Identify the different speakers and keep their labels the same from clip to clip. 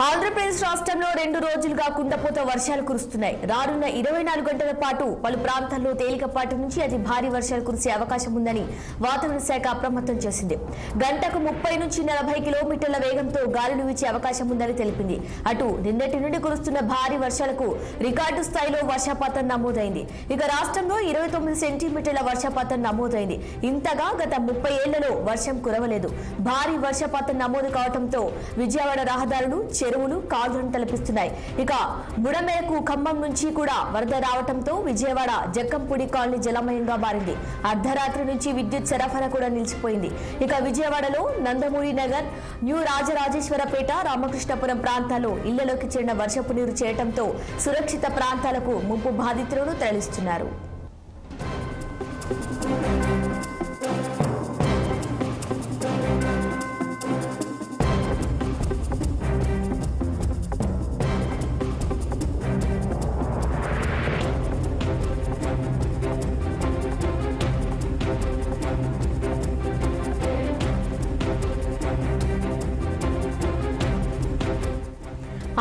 Speaker 1: ఆంధ్రప్రదేశ్ రాష్ట్రంలో 2 రోజులుగా కుండపోత వర్షాలు కురుస్తున్నాయి. రానున్న 24 గంటల పాటు పలు ప్రాంతాల్లో తేలికపాటి నుంచి అతి భారీ వర్షాలు కురిసే అవకాశం ఉందని వాతావరణ శాఖ అప్రమత్తం చేసింది. గంటకు 30 నుంచి 40 కిలోమీటర్ల వేగంతో గాలులు వీచే అవకాశం ఉందని తెలిపింది. అటు నిన్నటి నుండి కురుస్తున్న భారీ వర్షాలకు రికార్డు స్థాయిలో వర్షపాతం నమోదైంది. ఇక రాష్ట్రంలో 29 సెంటీమీటర్ల వర్షపాతం నమోదైంది. ఇంతగా గత 30 ఏళ్లలో వర్షం కురవలేదు. భారీ వర్షపాతం నమోదు కావడంతో విజయవాడ రహదారులు చెరువులు కాలువలను తలపిస్తున్నాయి. ఇక బుడమేరకు ఖమ్మం నుంచి కూడా వరద రావడంతో విజయవాడ జక్కంపూడి కాలనీ జలమయంగా మారింది. అర్ధరాత్రి నుంచి విద్యుత్ సరఫరా కూడా నిలిచిపోయింది. ఇక విజయవాడలో నందమూరి నగర్, న్యూ రాజరాజేశ్వరపేట, రామకృష్ణపురం ప్రాంతాల్లో ఇళ్లలోకి చేరిన వర్షపు నీరు చేయడంతో సురక్షిత ప్రాంతాలకు ముంపు బాధితులను తరలిస్తున్నారు.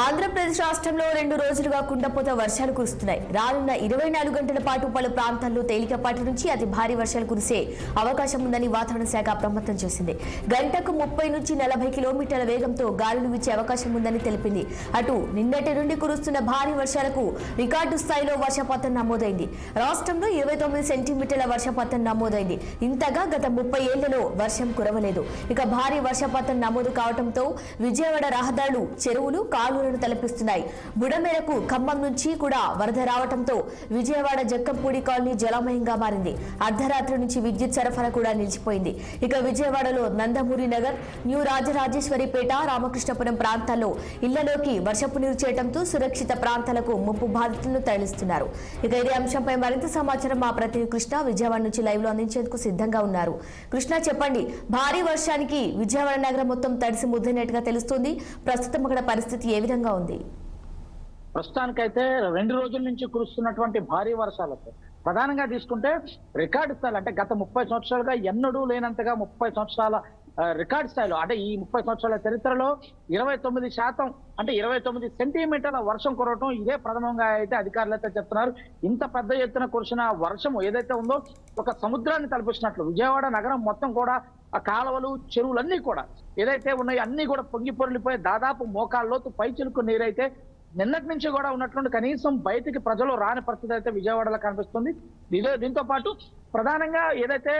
Speaker 1: ఆంధ్రప్రదేశ్ రాష్ట్రంలో 2 రోజులుగా కుండపోత వర్షాలు కురుస్తున్నాయి. రానున్న 24 గంటల పాటు పలు ప్రాంతాల్లో తేలికపాటి నుంచి అతి భారీ వర్షాలు కురిసే అవకాశం ఉందని వాతావరణ శాఖ అప్రమత్తం చేసింది. గంటకు 30 నుంచి 40 కిలోమీటర్ల వేగంతో గాలులు వీచే అవకాశం ఉందని తెలిపింది. అటు నిన్నటి నుండి కురుస్తున్న భారీ వర్షాలకు రికార్డు స్థాయిలో వర్షపాతం నమోదైంది. రాష్ట్రంలో 29 సెంటీమీటర్ల వర్షపాతం నమోదైంది. ఇంతగా గత 30 ఏళ్లలో వర్షం కురవలేదు. ఇక భారీ వర్షపాతం నమోదు కావడంతో విజయవాడ రహదారులు చెరువులు కాలువలు తలపిస్తున్నాయి. బుడమేరకు ఖమ్మం నుంచి కూడా వరద రావడంతో విజయవాడ జక్కంపూడి కాలనీ జలమయంగా మారింది. అర్ధరాత్రి నుంచి విద్యుత్ సరఫరా కూడా నిలిచిపోయింది. ఇక విజయవాడలో నందమూరి నగర్, న్యూ రాజరాజేశ్వరిపేట, రామకృష్ణపురం ప్రాంతాల్లో ఇళ్లలోకి వర్షపు నీరు చేయడంతో సురక్షిత ప్రాంతాలకు ముంపు బాధితులను తరలిస్తున్నారు. ఇక ఇదే అంశంపై మరింత సమాచారం మా ప్రతినిధి కృష్ణ విజయవాడ నుంచి లైవ్ లో అందించేందుకు సిద్ధంగా ఉన్నారు. కృష్ణ, చెప్పండి, భారీ వర్షానికి విజయవాడ నగరం మొత్తం తడిసి ముద్దైనట్టుగా తెలుస్తోంది. ప్రస్తుతం అక్కడ పరిస్థితి ఏ విధంగా ఉంది?
Speaker 2: ప్రస్తుతానికైతే 2 రోజుల నుంచి కురుస్తున్నటువంటి భారీ వర్షాలతో ప్రధానంగా తీసుకుంటే రికార్డు స్థాయిలు, అంటే గత 30 సంవత్సరాలుగా ఎన్నడూ లేనంతగా 30 సంవత్సరాల రికార్డు స్థాయిలో, అంటే ఈ 30 సంవత్సరాల చరిత్రలో 29% అంటే 29 సెంటీమీటర్ల వర్షం కురవటం ఇదే ప్రథమంగా అయితే అధికారులు అయితే చెప్తున్నారు. ఇంత పెద్ద ఎత్తున కురిసిన వర్షం ఏదైతే ఉందో ఒక సముద్రాన్ని తలపిస్తున్నట్లు విజయవాడ నగరం మొత్తం కూడా ఆ కాలువలు చెరువులన్నీ కూడా ఏదైతే ఉన్నాయో అన్ని కూడా పొంగి పొరలిపోయి దాదాపు మోకాళ్ళలోతు పై చిలుకు నీరైతే నిన్నటి నుంచి కూడా ఉన్నటువంటి కనీసం బయటికి ప్రజలు రాని పరిస్థితి అయితే విజయవాడలో కనిపిస్తుంది. దీంతో పాటు ప్రధానంగా ఏదైతే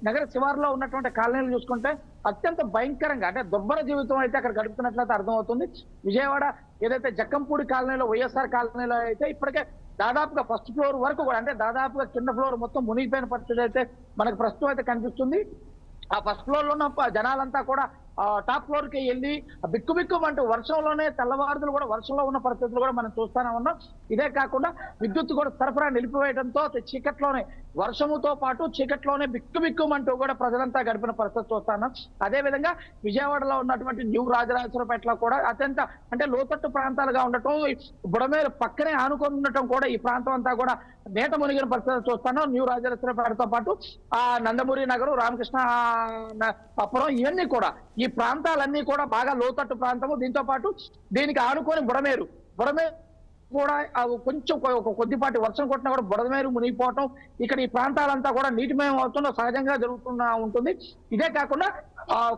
Speaker 2: నగర శివారులో ఉన్నటువంటి కాలనీలు చూసుకుంటే అత్యంత భయంకరంగా, అంటే దుర్భర జీవితం అయితే అక్కడ గడుపుతున్నట్లయితే అర్థమవుతుంది. విజయవాడ ఏదైతే జక్కంపూడి కాలనీలో, వైఎస్ఆర్ కాలనీలో అయితే ఇప్పటికే దాదాపుగా ఫస్ట్ ఫ్లోర్ వరకు కూడా, అంటే దాదాపుగా కింద ఫ్లోర్ మొత్తం మునిగిపోయిన పరిస్థితి అయితే మనకు ప్రస్తుతం అయితే కనిపిస్తుంది. ఆ ఫస్ట్ ఫ్లోర్ లో ఉన్న జనాలంతా కూడా టాప్ ఫ్లోర్ కి వెళ్ళి బిక్కుబిక్కుమంటూ వర్షంలోనే తెల్లవారులు కూడా వర్షంలో ఉన్న పరిస్థితులు కూడా మనం చూస్తూనే ఉన్నాం. ఇదే కాకుండా విద్యుత్ కూడా సరఫరా నిలిపివేయడంతో చీకట్లోనే, వర్షముతో పాటు చీకట్లోనే బిక్కుబిక్కుమంటూ కూడా ప్రజలంతా గడిపిన పరిస్థితి చూస్తున్నాం. అదే విధంగా విజయవాడలో ఉన్నటువంటి న్యూ రాజరాజేశ్వరపేటలో కూడా అత్యంత, అంటే లోతట్టు ప్రాంతాలుగా ఉండటం, బుడమేరు పక్కనే ఆనుకొని ఉండటం కూడా ఈ ప్రాంతం అంతా కూడా నేట మునిగిన పరిస్థితి చూస్తున్నాం. న్యూ రాజరాజేశ్వరపేటతో పాటు ఆ నందమూరి నగరు, రామకృష్ణపురం ఇవన్నీ కూడా, ఈ ప్రాంతాలన్నీ కూడా బాగా లోతట్టు ప్రాంతము. దీంతో పాటు దీనికి ఆనుకొని బుడమేరు కూడా కొంచెం కొద్దిపాటి వర్షం కొట్టినా కూడా బుడమేరు మునిగిపోవటం, ఇక్కడ ఈ ప్రాంతాలంతా కూడా నీటిమయం అవుతున్న సహజంగా జరుగుతున్నా ఉంటుంది. ఇదే కాకుండా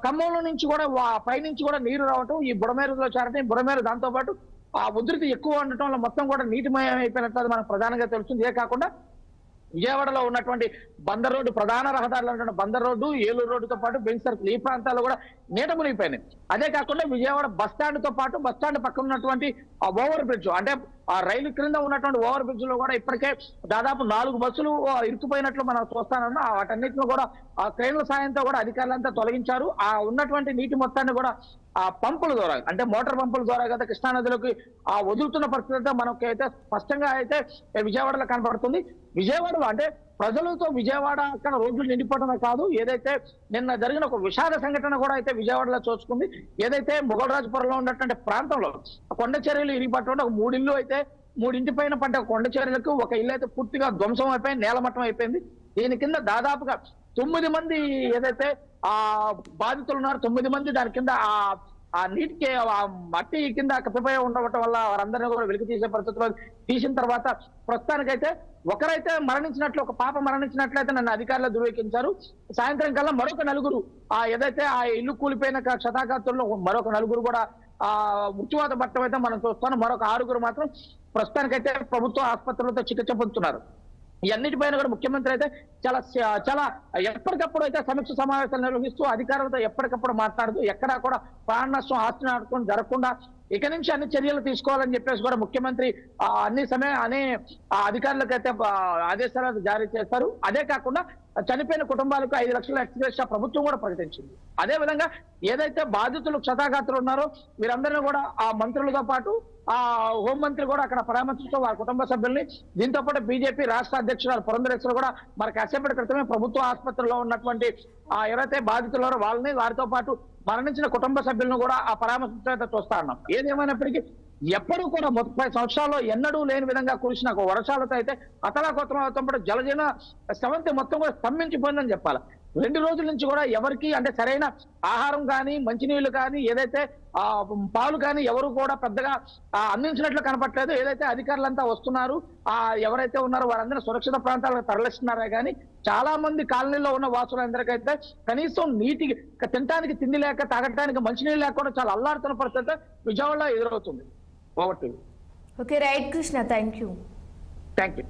Speaker 2: ఖమ్మంలో నుంచి కూడా పైనుంచి కూడా నీరు రావటం, ఈ బుడమేరులో చేరటం, బుడమేరు దాంతో పాటు ఆ ఉధృతి ఎక్కువ ఉండటం వల్ల మొత్తం కూడా నీటిమయం అయిపోయినట్టు మనకు ప్రధానంగా తెలుస్తుంది. ఇదే కాకుండా విజయవాడలో ఉన్నటువంటి బందర్ రోడ్డు, ప్రధాన రహదారులు ఉన్నటువంటి బందర్ రోడ్డు, ఏలూరు రోడ్డుతో పాటు బెంచ్ సర్కిల్, ఈ ప్రాంతాల్లో కూడా నీట మునిగిపోయినాయి. అదే కాకుండా విజయవాడ బస్టాండ్ తో పాటు బస్టాండ్ పక్కన ఉన్నటువంటి ఆ ఓవర్ బ్రిడ్జ్, అంటే ఆ రైలు క్రింద ఉన్నటువంటి ఓవర్ బ్రిడ్జ్ లో కూడా ఇప్పటికే దాదాపు 4 బస్సులు ఇరుక్కుపోయినట్లు మనం చూస్తానన్నా. వాటన్నిటిలో కూడా ఆ క్రేన్ల సాయంతో కూడా అధికారులంతా తొలగించారు. ఆ ఉన్నటువంటి నీటి మొత్తాన్ని కూడా ఆ పంపుల ద్వారా, అంటే మోటార్ పంపుల ద్వారా కదా కృష్ణానదిలోకి ఆ వదులుతున్న పరిస్థితి మనకైతే స్పష్టంగా అయితే విజయవాడలో కనపడుతుంది. విజయవాడలో అంటే ప్రజలతో విజయవాడ అక్కడ రోడ్లు నిండిపోవడమే కాదు, ఏదైతే నిన్న జరిగిన ఒక విషాద సంఘటన కూడా అయితే విజయవాడలో చూసుకుంది. ఏదైతే మొగలరాజపురంలో ఉన్నటువంటి ప్రాంతంలో కొండ చర్యలు ఇరిగిపట్టడం, ఒక 3 ఇళ్ళు అయితే 3 ఇంటి పైన పడ్డ కొండ చర్యలకు ఒక ఇల్లు అయితే పూర్తిగా ధ్వంసం అయిపోయింది, నేలమట్టం అయిపోయింది. దీని కింద దాదాపుగా 9 మంది ఏదైతే బాధితులు ఉన్నారు 9 మంది దాని కింద ఆ నీటికి ఆ మట్టి కింద కప్పిపోయి ఉండటం వల్ల వారందరినీ కూడా వెలికి తీసే పరిస్థితుల్లో తీసిన తర్వాత ప్రస్తుతానికైతే ఒకరైతే మరణించినట్లు, ఒక పాప మరణించినట్లయితే నన్ను అధికారులు ధృవీకరించారు. సాయంత్రం కల్లా మరొక నలుగురు ఏదైతే ఆ ఇల్లు కూలిపోయిన క్షతాఘాతుల్లో మరొక నలుగురు కూడా మృత్యువాత పట్టడం అయితే మనం చూస్తాను. మరొక 6 మాత్రం ప్రస్తుతానికైతే ప్రభుత్వ ఆసుపత్రులతో చికిత్స పొందుతున్నారు. ఈ అన్నిటిపైన కూడా ముఖ్యమంత్రి అయితే చాలా ఎప్పటికప్పుడు అయితే సమీక్ష సమావేశాలు నిర్వహిస్తూ అధికారులతో ఎప్పటికప్పుడు మాట్లాడుతూ ఎక్కడా కూడా ప్రాణ నష్టం, ఆస్తి నష్టం జరగకుండా ఇక నుంచి అన్ని చర్యలు తీసుకోవాలని చెప్పేసి కూడా ముఖ్యమంత్రి అనే అధికారులకైతే ఆదేశాలు జారీ చేస్తారు. అదే కాకుండా చనిపోయిన కుటుంబాలకు 5 లక్షల ఎక్స్గ్రేషియా ప్రభుత్వం కూడా ప్రకటించింది. అదే విధంగా ఏదైతే బాధితులు క్షతాఘాతులు ఉన్నారో వీరందరినీ కూడా ఆ మంత్రులతో పాటు ఆ హోంమంత్రి కూడా అక్కడ పరామర్శిస్తూ వారి కుటుంబ సభ్యుల్ని, దీంతో పాటు బీజేపీ రాష్ట్ర అధ్యక్షురాలు పురంధరేశ్వరి కూడా మనకు కాసేపటి క్రితమే ప్రభుత్వ ఆసుపత్రిలో ఉన్నటువంటి ఎవరైతే బాధితులారో వాళ్ళని, వారితో పాటు మరణించిన కుటుంబ సభ్యులను కూడా ఆ పరామర్శించడం చూస్తా ఉన్నాం. ఏదేమైనప్పటికీ ఎప్పుడూ కూడా 30 సంవత్సరాల్లో ఎన్నడూ లేని విధంగా కురిసిన వర్షాలతో అయితే అతలాకుతలం పాటు జలజీవన స్రవంతి మొత్తం కూడా స్తంభించిపోయిందని చెప్పాలి. 2 రోజుల నుంచి కూడా ఎవరికి అంటే సరైన ఆహారం కానీ, మంచినీళ్లు కానీ, ఏదైతే పాలు కానీ ఎవరు కూడా పెద్దగా అందించినట్లు కనపట్లేదు. ఏదైతే అధికారులంతా వస్తున్నారు, ఎవరైతే ఉన్నారో వారందరూ సురక్షిత ప్రాంతాలకు తరలిస్తున్నారే కానీ చాలా మంది కాలనీలో ఉన్న వాసులందరికైతే కనీసం నీటికి తినడానికి తిండి లేక, తాగడానికి మంచినీళ్ళు లేకుండా చాలా అల్లాడుతున్న పరిస్థితి విజయవాడలో ఎదురవుతుంది. Over to you.
Speaker 1: Okay, right Krishna, thank you.
Speaker 2: Thank you.